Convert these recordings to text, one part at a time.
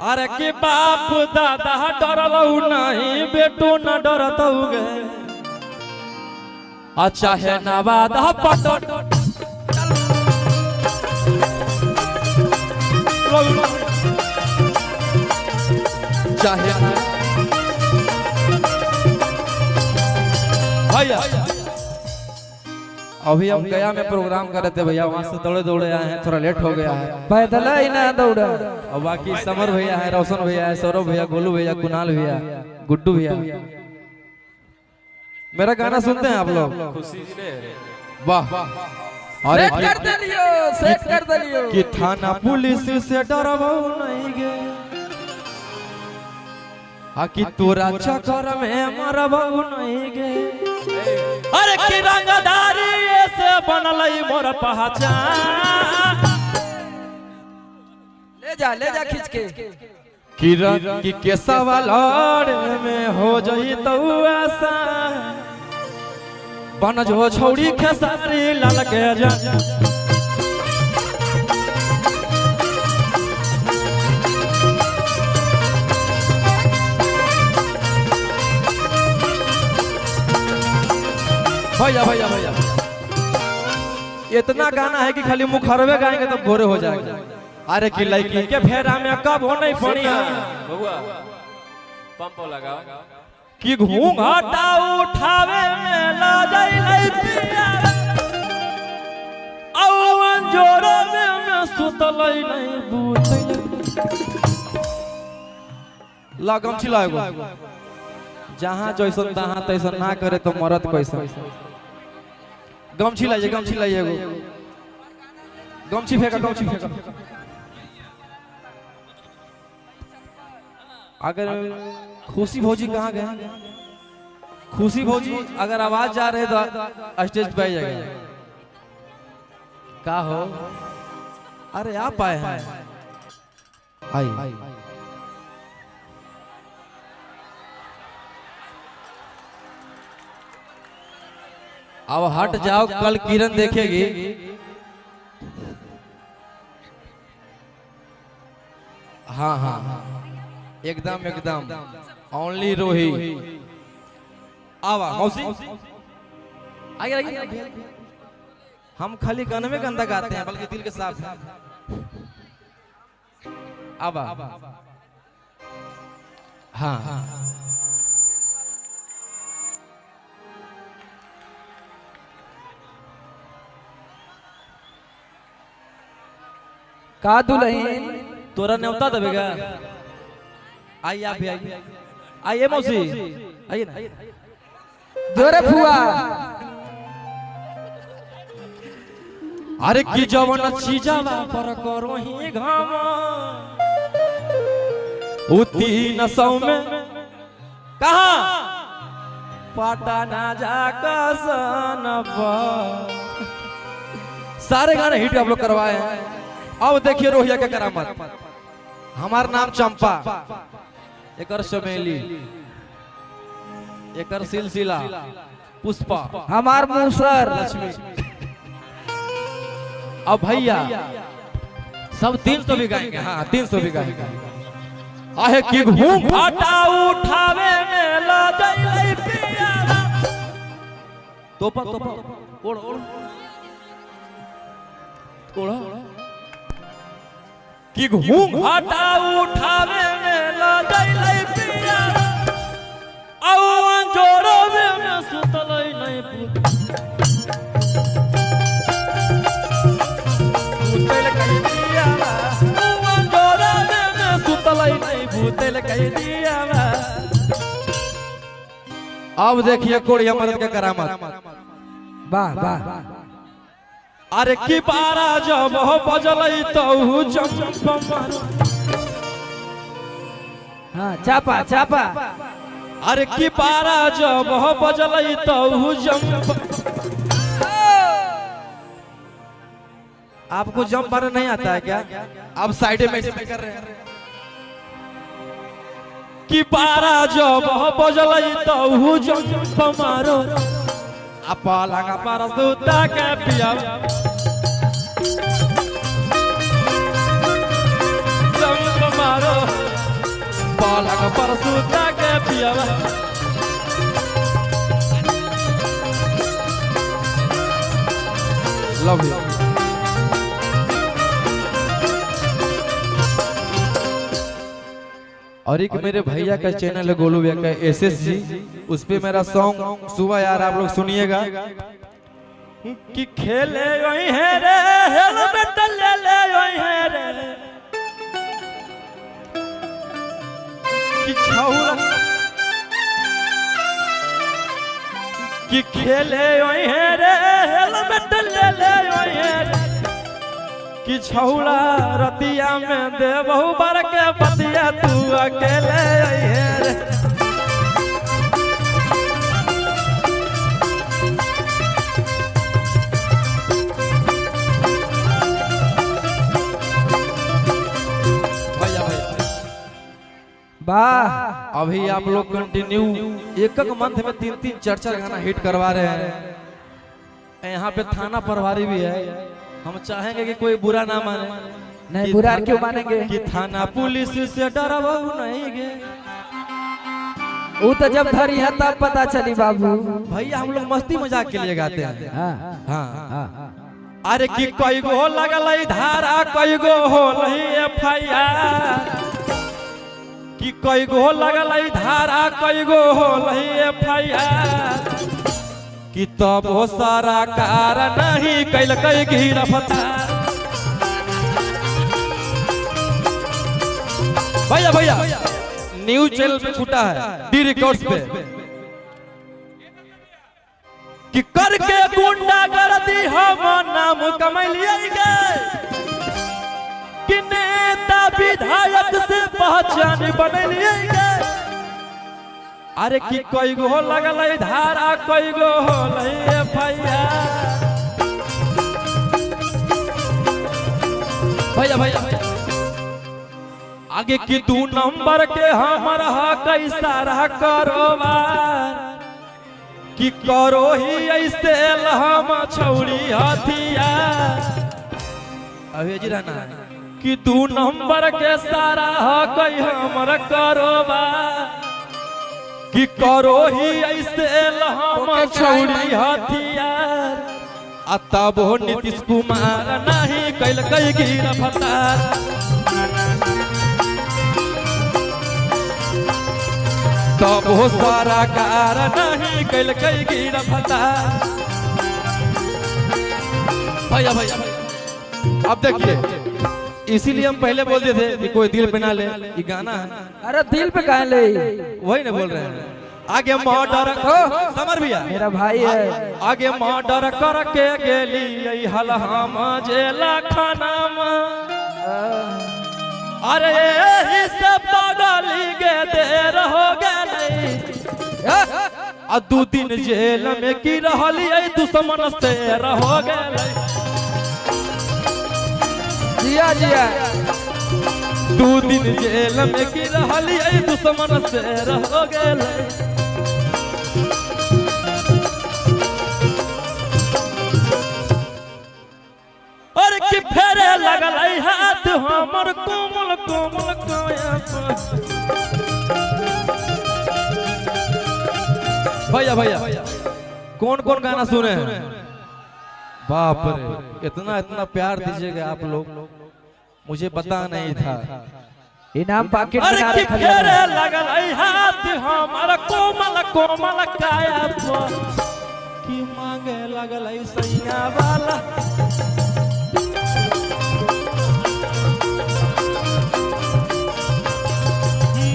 अरे के बाप दादा डरलऊ नहीं बेटो न डरतऊ गे अच्छा है नवादा पटन चाहे भैया अभी हम गया में प्रोग्राम कर रहे थे भैया, वहां से दौड़े दौड़े आए हैं, थोड़ा लेट हो गया है। पैदल ही ना दौड़ा। और बाकी समर भैया है, रोशन भैया है, सौरभ भैया, गोलू भैया, कुणाल भैया, गुड्डू भैया। मेरा गाना सुनते हैं आप लोग? वाह अरे सेट कर दलियो कि थाना पुलिस से डरबो नहीं गे आ कि तोरा चक्कर में मरबो नहीं गे। अरे कि रंगदारी से बनलई मोर पहचान ले जा खींच के कि केसवा लड़ में हो जई तो ऐसा बन जो छोड़ी खेसारी लाल के जा भैया भैया भैया इतना गाना है कि खाली मुखरवे गाएंगे तब गोरे हो जाएंगे। अरे कि लड़की के फेरा में कब हो नहीं पड़ी बबुआ पंप लगाओ कि घूंघटा उठावे में ला जाई नहीं पिया औ अंजोरा में सुतलई नहीं बूतई लागम छिलाएगो जहां जैसन तहां तैसन ना करे तो मरत कैसन। गमछी लाइए एगो गमछी फेंका। अगर खुशी भौजी कहाँ गए? खुशी भौजी अगर आवाज जा रहे तो स्टेज पे जाएगा। का हो? अरे आप आए हैं आई अब हट जाओ, कल किरण देखेगी। हाँ हाँ एकदम ओनली रोही। आवा मौसी आइए। हम खाली गाने में गंदा गाते हैं बल्कि दिल के साफ है। आवा हाँ का दुल्हन तोरा न्योता देवेगा? आइए आप भी आइए मौसी आइए ना। जोरे फुआ अरे की जवन चीजवा पर करो ही घाम उती नसौ में कहा पटना जाका सनबा। सारे गाने हिट आप लोग करवाए हैं। अब देखिए रोहिया के करामत। हमार नाम चंपा, एकर चमेली, एकर सिलसिला, पुष्पा, हमार मूसर लक्ष्मी। अब भैया सब 300 भी गाएंगे। हाँ 300 भी गाएंगे। आहे कि घूंघटा उठावे में ला जाई पिया तोपा ओड़ कि घूंघटा उठावे में ला जाई पिया औ जोरो में सुतलई नहीं भूतल कह दिया औ जोरो में सुतलई नहीं भूतल कह दिया। अब देखिए कोड़िया मर्द के करामत। वाह वाह अरे की पारा जब हो बजलई तो जंप हाँ चापा अरे की पारा जब हो बजलई तो जंप। आपको जंप मारना नहीं आता है क्या? आप साइड में कर रहे हैं। की पारा जब हो बजलई तो जंप मारो अपा लगा पारा सुता के पिया जंप मारो पर सुता के पियावा लव यू। और एक मेरे भैया का चैनल है गोलू भैया का एसएस जी, उस पे मेरा सॉन्ग सुबह यार आप लोग सुनिएगा कि खेले वही है रे हेलमेट ले ले वही है रे कि छौला कि खेले वही है रे हेलमेट ले ले वही है रे कि छौला रतिया में दे बहु बार के बतिया तू अकेले है रे। वाह अभी आप लोग कंटिन्यू एक मंथ में 3-3 4-4 गाना हिट करवा रहे हैं। यहाँ पे थाना प्रभारी भी है, हम चाहेंगे कि कोई बुरा ना माने। नहीं बुरा क्यों मानेंगे कि थाना पुलिस से डरबो नहीं गे। वो तो जब धरी है तब पता चली बाबू। भैया हम लोग मस्ती मजाक के लिए गाते हैं। हाँ हाँ अरे कि कोई गो लगल धारा कोई गो हो नहीं एफआईआर कि कोई गो लगल धारा कोई गो हो नहीं एफआईआर कि तब हो सारा कार नहीं कैल कई गिरफ्तार। भैया भैया न्यूज चैनल पे छूटा है डी रिकॉर्ड्स पे कि करके गुंडा कर दी हम नाम कमैलिए कि नेता विधायक से पहचान बनलिए। अरे कि कोई गो लगल धारा कोई गो एफआईआर। भैया भैया आगे की 2 नंबर के हमारा कैसा कारोबार कि करो ही ऐसे हम छौड़ी हथियार। अभी जी रहना है कि 2 नंबर के सारा कई हमर कारोबार कि करो ही ऐसे हम छौड़ी हथियार। तब हो नीतीश कुमार नहीं कैल कई गिरफ्तार। तब हो सारा कार नहीं कैल कई गिरफ्तार। भैया भैया अब देखिए इसीलिए हम पहले बोलते थे कि कोई दिल पे ना ले, ये गाना है। अरे दिल पे कहाँ ले, वही ना बोल रहे हैं। आगे मर्डर समर भैया मेरा भाई है। आगे मर्डर करके गेली हल हम जेला खाना में। अरे यही से बगली के देर हो गई 2 दिन जेल में की रहली दुश्मन से रहो गई। जिया जिया 2 दिन जेल में की रहली दुश्मन से रहो गई। और कि फेरे लगल हाथ हमर कोमल कोमल काया पर। भैया भैया कौन कौन गाना सुने हैं? बाप रे इतना इतना प्यार दीजिएगा आप लोग, मुझे पता नहीं था। इनाम पाकिट अरे कि फेरे लगल हाथ हमर कोमल कोमल काया पर कि मांगे लगल सैया वाला।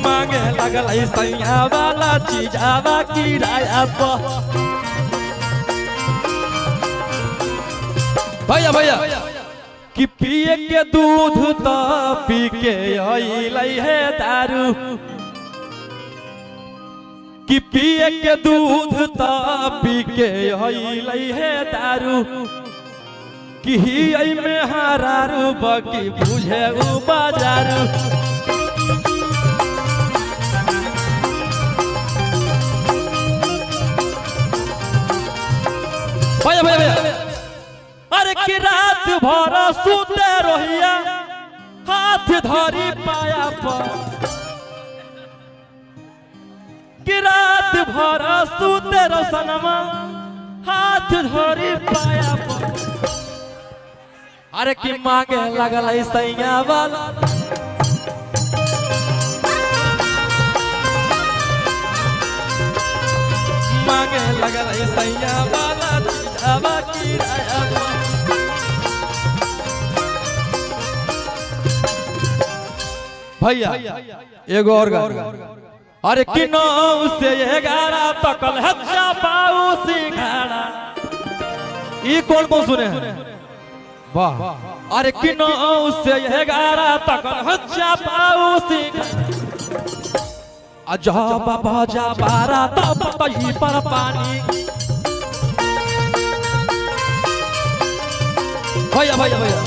मांगे लगल सैया वाला चीजावा किराया पर। भैया भैया कि पिए के दूध तो पी के अइलै है दारू कि पिए के दूध तो पी के अइलै है दारू कि ही में हरारू बकी बुझे उ बाजारू। भैया भैया अरे कि रात भर सुते रोहिया हाथ धरी पाया पर भर सूते रोशनमा हाथ धोरी पाया पर। अरे कि मांगे लगल सैया वाला मांगे लगल सैया वाला जावा की राया भैया एगो और गाना। अरे कि 9 से 11 तक हच्चा पाऊ सिंघाड़ा। ई कौन सुने हैं? वाह। अरे कि 9 से 11 तक हच्चा पाऊ सिंघाड़ा। अजब बाजा 12 तब तई पर पानी। भैया भैया भैया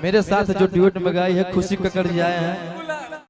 मेरे साथ जो ड्यूट में गाई है खुशी कक्कड़ जी आए हैं।